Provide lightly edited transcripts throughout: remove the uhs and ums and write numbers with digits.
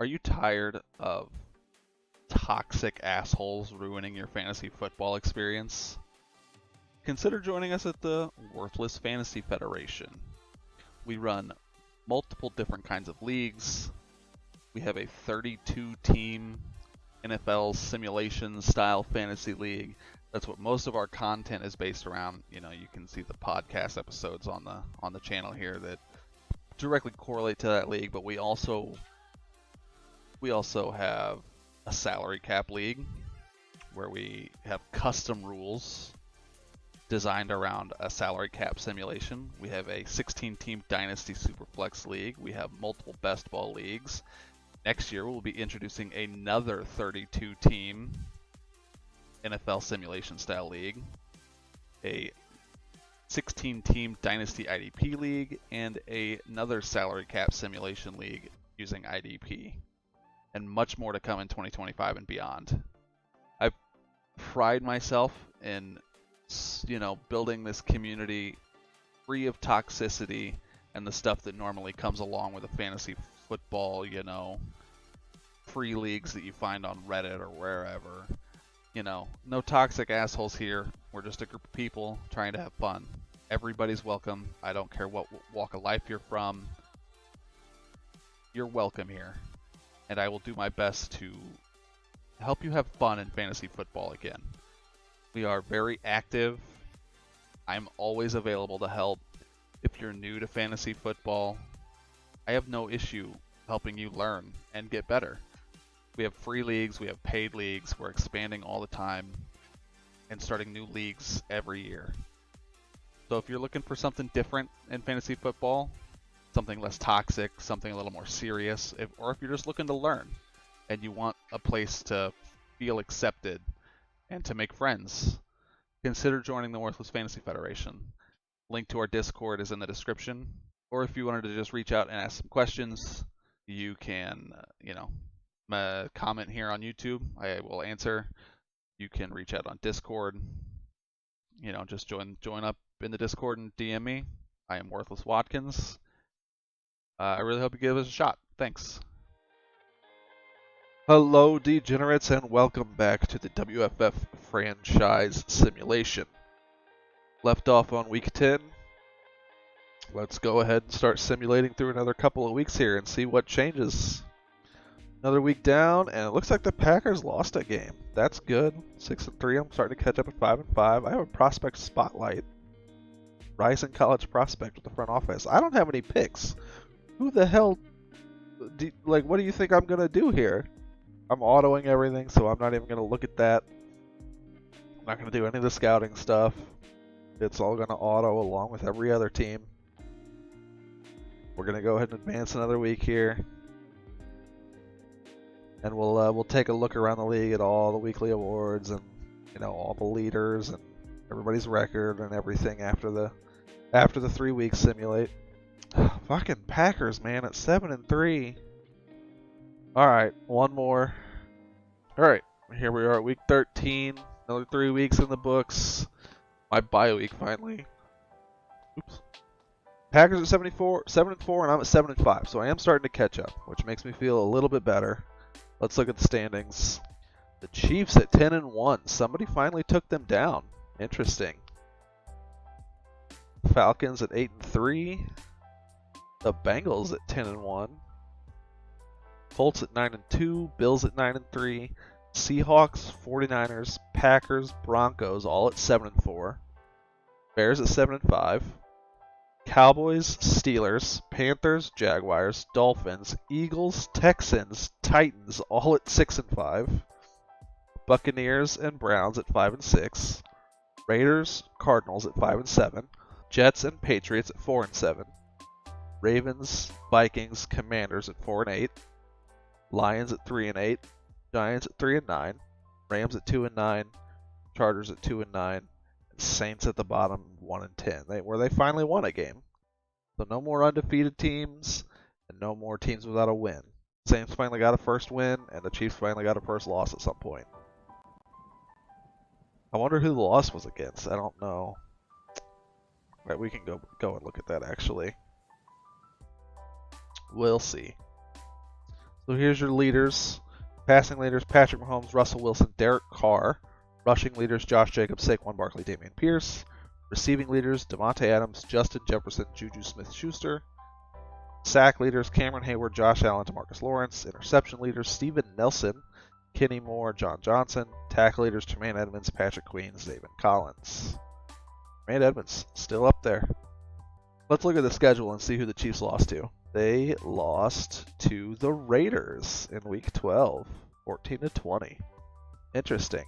Are you tired of toxic assholes ruining your fantasy football experience? Consider joining us at the Worthless Fantasy Federation. We run multiple different kinds of leagues. We have a 32-team NFL simulation style fantasy league. That's what most of our content is based around. You know, you can see the podcast episodes on the channel here that directly correlate to that league, but we also have a salary cap league where we have custom rules designed around a salary cap simulation. We have a 16-team Dynasty Superflex league. We have multiple best ball leagues. Next year, we'll be introducing another 32-team NFL simulation style league, a 16-team Dynasty IDP league, and another salary cap simulation league using IDP, and much more to come in 2025 and beyond. I pride myself in, building this community free of toxicity and the stuff that normally comes along with a fantasy football, free leagues that you find on Reddit or wherever. No toxic assholes here. We're just a group of people trying to have fun. Everybody's welcome. I don't care what walk of life you're from. You're welcome here. And I will do my best to help you have fun in fantasy football again. We are very active. I'm always available to help. If you're new to fantasy football, I have no issue helping you learn and get better. We have free leagues, we have paid leagues, we're expanding all the time and starting new leagues every year. So if you're looking for something different in fantasy football, something less toxic, something a little more serious, or if you're just looking to learn and you want a place to feel accepted and to make friends, consider joining the Worthless Fantasy Federation. Link to our Discord is in the description. Or if you wanted to just reach out and ask some questions, you can, comment here on YouTube. I will answer. You can reach out on Discord. Just join up in the Discord and DM me. I am WorthlessWatkins. I really hope you give us a shot. Thanks. Hello, degenerates, and welcome back to the WFF Franchise Simulation. Left off on week 10. Let's go ahead and start simulating through another couple of weeks here and see what changes. Another week down, and it looks like the Packers lost a game. That's good. 6-3. I'm starting to catch up at 5-5. I have a prospect spotlight. Rising college prospect with the front office. I don't have any picks. Who the hell? What do you think I'm gonna do here? I'm autoing everything, so I'm not even gonna look at that. I'm not gonna do any of the scouting stuff. It's all gonna auto along with every other team. We're gonna go ahead and advance another week here, and we'll take a look around the league at all the weekly awards and all the leaders and everybody's record and everything after the 3 weeks simulate. Fucking Packers, man, at 7-3. All right, one more. All right, here we are at week 13. Another 3 weeks in the books. My bye week finally. Oops. Packers at 7-4, and I'm at 7-5, so I am starting to catch up, which makes me feel a little bit better. Let's look at the standings. The Chiefs at 10-1. Somebody finally took them down. Interesting. Falcons at 8-3. The Bengals at 10-1. Colts at 9-2. Bills at 9-3. Seahawks, 49ers, Packers, Broncos all at 7-4. Bears at 7-5. Cowboys, Steelers, Panthers, Jaguars, Dolphins, Eagles, Texans, Titans all at 6-5. Buccaneers and Browns at 5-6. Raiders, Cardinals at 5-7. Jets and Patriots at 4-7. Ravens, Vikings, Commanders at 4-8. Lions at 3-8. Giants at 3-9. Rams at 2-9. Chargers at 2-9. Saints at the bottom, 1-10. Where they finally won a game. So no more undefeated teams, and no more teams without a win. Saints finally got a first win, and the Chiefs finally got a first loss at some point. I wonder who the loss was against. I don't know. Right, we can go and look at that actually. We'll see. So here's your leaders. Passing leaders, Patrick Mahomes, Russell Wilson, Derek Carr. Rushing leaders, Josh Jacobs, Saquon Barkley, Dameon Pierce. Receiving leaders, Devontae Adams, Justin Jefferson, Juju Smith-Schuster. Sack leaders, Cameron Hayward, Josh Allen, DeMarcus Lawrence. Interception leaders, Steven Nelson, Kenny Moore, John Johnson. Tackle leaders, Tremaine Edmonds, Patrick Queen, Zaven Collins. Tremaine Edmonds, still up there. Let's look at the schedule and see who the Chiefs lost to. They lost to the Raiders in Week 12, 14-20. Interesting.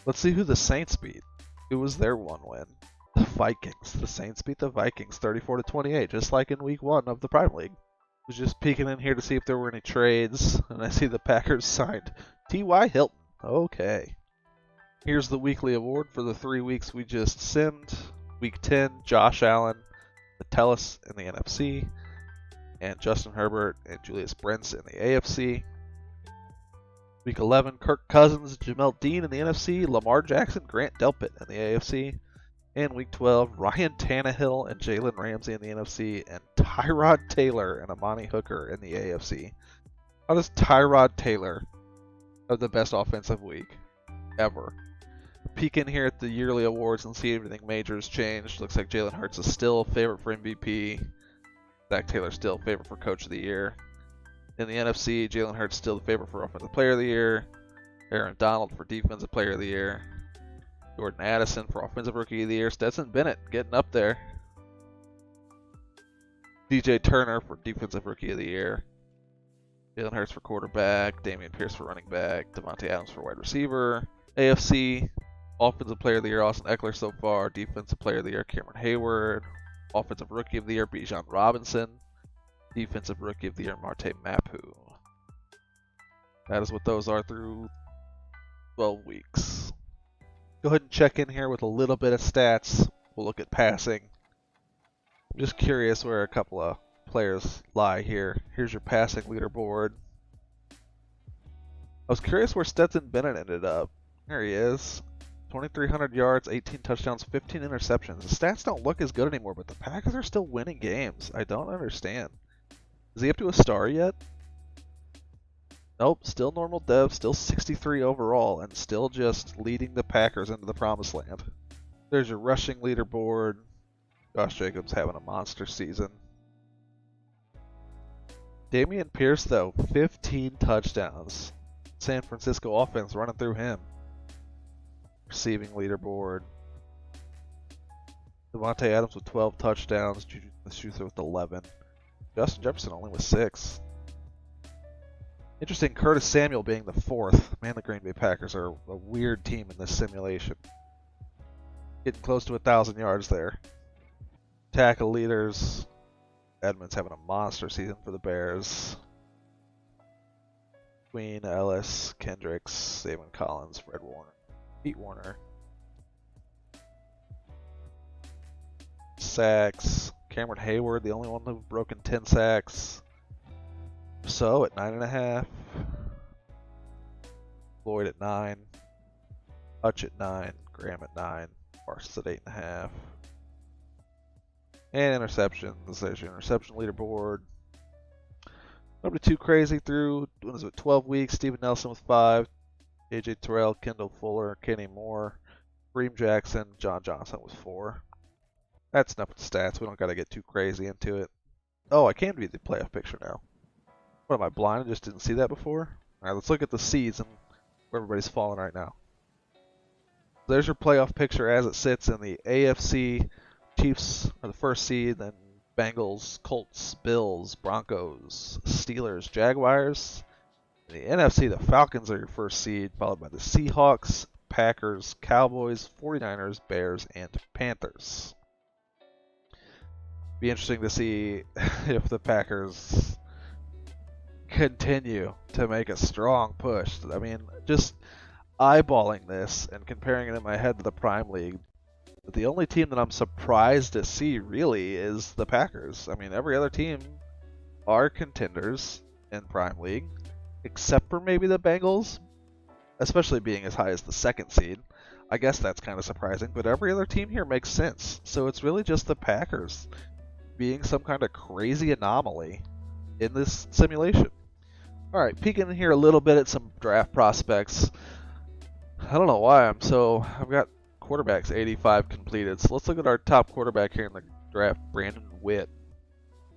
Let's see who the Saints beat. Who was their one win? The Vikings. The Saints beat the Vikings 34-28, just like in Week 1 of the Prime League. I was just peeking in here to see if there were any trades, and I see the Packers signed T.Y. Hilton. Okay. Here's the weekly award for the 3 weeks we just simmed. Week 10, Josh Allen, Metellus in the NFC, and Justin Herbert and Julius Brents in the AFC. Week 11, Kirk Cousins, Jamel Dean in the NFC, Lamar Jackson, Grant Delpit in the AFC. And Week 12, Ryan Tannehill and Jalen Ramsey in the NFC, and Tyrod Taylor and Amani Hooker in the AFC. How does Tyrod Taylor have the best offensive week ever? Peek in here at the yearly awards and see if anything major has changed. Looks like Jalen Hurts is still favorite for MVP. Zach Taylor still favorite for Coach of the Year. In the NFC, Jalen Hurts still the favorite for Offensive Player of the Year. Aaron Donald for Defensive Player of the Year. Jordan Addison for Offensive Rookie of the Year. Stetson Bennett getting up there. DJ Turner for Defensive Rookie of the Year. Jalen Hurts for quarterback. Dameon Pierce for running back. Devontae Adams for wide receiver. AFC, Offensive Player of the Year, Austin Eckler so far. Defensive Player of the Year, Cameron Hayward. Offensive Rookie of the Year, Bijan Robinson. Defensive Rookie of the Year, Marte Mapu. That is what those are through 12 weeks. Go ahead and check in here with a little bit of stats. We'll look at passing. I'm just curious where a couple of players lie here. Here's your passing leaderboard. I was curious where Stetson Bennett ended up. There he is. 2,300 yards, 18 touchdowns, 15 interceptions. The stats don't look as good anymore, but the Packers are still winning games. I don't understand. Is he up to a star yet? Nope, still normal dev, still 63 overall, and still just leading the Packers into the promised land. There's your rushing leaderboard. Josh Jacobs having a monster season. Dameon Pierce, though, 15 touchdowns. San Francisco offense running through him. Receiving leaderboard. Devontae Adams with 12 touchdowns. Juju Smith-Schuster with 11. Justin Jefferson only with 6. Interesting, Curtis Samuel being the 4th. Man, the Green Bay Packers are a weird team in this simulation. Getting close to 1,000 yards there. Tackle leaders. Edmonds having a monster season for the Bears. Queen, Ellis, Kendricks, Zaven Collins, Fred Warner, Pete Warner. Sacks. Cameron Hayward, the only one who's broken 10 sacks. So at 9.5. Floyd at 9. Hutch at 9. Graham at 9. Parsons at 8.5. And interceptions. There's your interception leaderboard. Nobody too crazy through. What is it? 12 weeks. Steven Nelson with 5. AJ Terrell, Kendall Fuller, Kenny Moore, Kareem Jackson, John Johnson with 4. That's enough with the stats. We don't got to get too crazy into it. Oh, I can view the playoff picture now. What, am I blind? I just didn't see that before? Alright, let's look at the seeds and where everybody's falling right now. There's your playoff picture as it sits in the AFC. Chiefs are the first seed, then Bengals, Colts, Bills, Broncos, Steelers, Jaguars. In the NFC, the Falcons are your first seed, followed by the Seahawks, Packers, Cowboys, 49ers, Bears, and Panthers. Be interesting to see if the Packers continue to make a strong push. I mean, just eyeballing this and comparing it in my head to the Prime League, the only team that I'm surprised to see really is the Packers. I mean, every other team are contenders in Prime League, except for maybe the Bengals, especially being as high as the 2nd seed. I guess that's kind of surprising, but every other team here makes sense. So it's really just the Packers being some kind of crazy anomaly in this simulation. All right, peeking in here a little bit at some draft prospects. I don't know why I've got quarterbacks 85 completed. So let's look at our top quarterback here in the draft, Brandon Witt.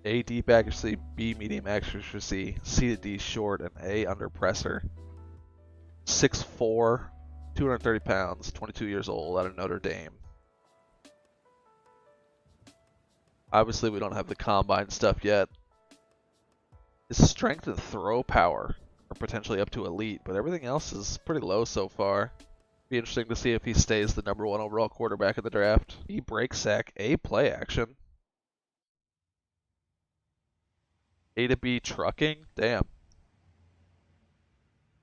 A, deep accuracy, B, medium accuracy, C to D, short, and A, under pressure. 6'4", 230 pounds, 22 years old, out of Notre Dame. Obviously, we don't have the combine stuff yet. His strength and throw power are potentially up to elite, but everything else is pretty low so far. Be interesting to see if he stays the number 1 overall quarterback in the draft. B, break sack, A, play action. A to B, trucking? Damn.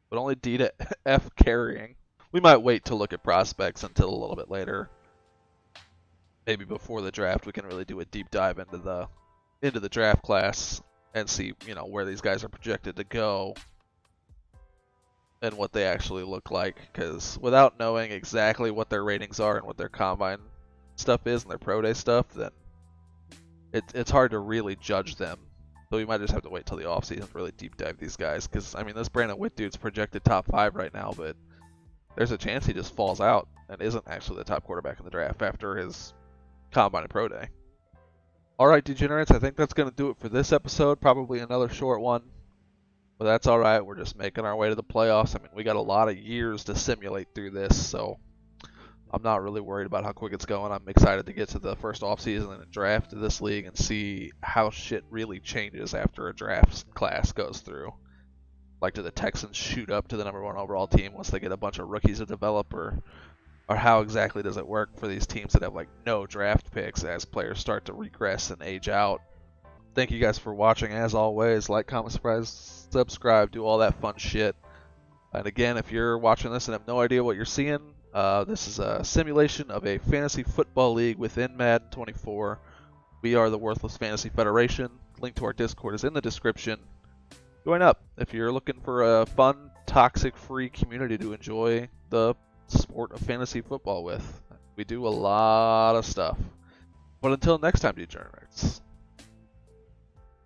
But only D to F, carrying. We might wait to look at prospects until a little bit later. Maybe before the draft we can really do a deep dive into the draft class and see, where these guys are projected to go and what they actually look like. Because without knowing exactly what their ratings are and what their combine stuff is and their pro day stuff, then it's hard to really judge them. So we might just have to wait till the offseason to really deep dive these guys. Because, this Brandon Witt dude's projected top 5 right now, but there's a chance he just falls out and isn't actually the top quarterback in the draft after his combine and pro day. Alright, degenerates, I think that's going to do it for this episode. Probably another short one. But that's alright, we're just making our way to the playoffs. We got a lot of years to simulate through this, so I'm not really worried about how quick it's going. I'm excited to get to the first offseason and draft of this league and see how shit really changes after a draft class goes through. Like, do the Texans shoot up to the number 1 overall team once they get a bunch of rookies to develop, or how exactly does it work for these teams that have no draft picks as players start to regress and age out? Thank you guys for watching. As always, like, comment, subscribe, do all that fun shit. And again, if you're watching this and have no idea what you're seeing, this is a simulation of a fantasy football league within Madden 24. We are the Worthless Fantasy Federation. Link to our Discord is in the description. Join up if you're looking for a fun, toxic-free community to enjoy the sport of fantasy football with. We do a lot of stuff. But until next time, degenerates.